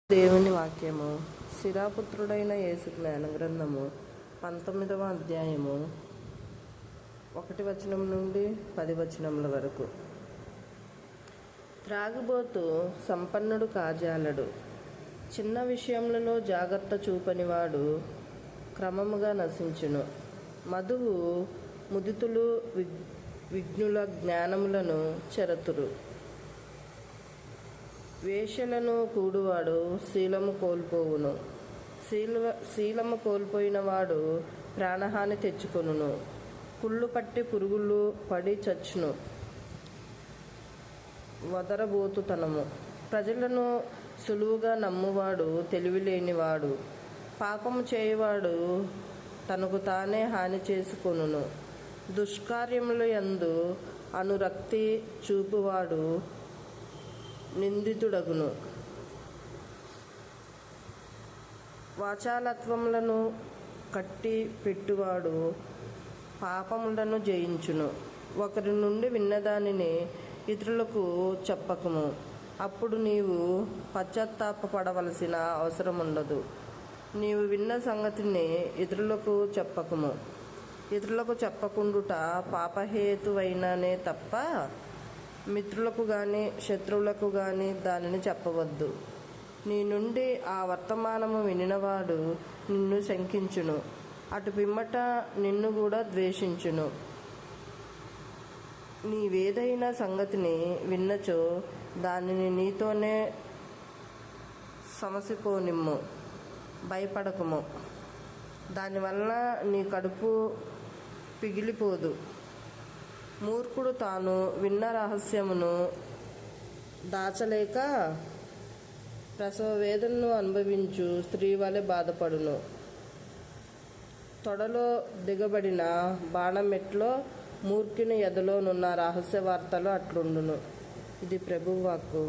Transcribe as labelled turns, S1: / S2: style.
S1: దేవుని వాక్యము శిరాపుత్రుడైన యేసు జ్ఞాన గ్రంథము 19వ అధ్యాయము 1 వచనం నుండి 10 వచనముల వరకు. త్రాగుబోతు సంపన్నుడు కాజాలడు, చిన్న విషయములలో జాగ్రత్త చూపనివాడు క్రమముగా నశించును. మధువు ముదితులు విజ్ఞుల జ్ఞానములను చెరతురు. వేశ్యలను కూడువాడు శీలము కోల్పోవును. శీలము కోల్పోయిన వాడు ప్రాణహాని తెచ్చుకొనును. కుళ్ళు పట్టి పురుగులు పడి చచ్చును. వదరబోతుతనము. ప్రజలను సులువుగా నమ్మువాడు తెలివిలేనివాడు. పాపము చేయువాడు తనకు తానే హాని చేసుకొనును. దుష్కార్యముల యందు అనురక్తి చూపువాడు నిందితుడగును. వాచాలత్వములను కట్టి పెట్టువాడు పాపములను జయించును. ఒకరి నుండి విన్నదానిని ఇతరులకు చెప్పకము, అప్పుడు నీవు పశ్చాత్తాపపడవలసిన అవసరం ఉండదు. నీవు విన్న సంగతిని ఇతరులకు చెప్పకము. ఇతరులకు చెప్పకుండుట పాపహేతువైననే తప్ప మిత్రులకు గాని శత్రువులకు గాని దానిని చెప్పవద్దు. నీ నుండి ఆ వర్తమానము వినినవాడు నిన్ను శంకించును. అటు పిమ్మట నిన్ను కూడా ద్వేషించును. నీవేదైనా సంగతిని విన్నచో దానిని నీతోనే సమసిపోనిమ్ము. భయపడకము. దానివల్ల నీ కడుపు పిగిలిపోదు. మూర్ఖుడు తాను విన్న రహస్యమును దాచలేక ప్రసవ వేదనను అనుభవించు స్త్రీ వలె బాధపడును. తొడలో దిగబడిన బాణమెట్లో మూర్ఖుని ఎదలోనున్న రహస్య వార్తలు అట్లుండును. ఇది ప్రభువు వాక్కు.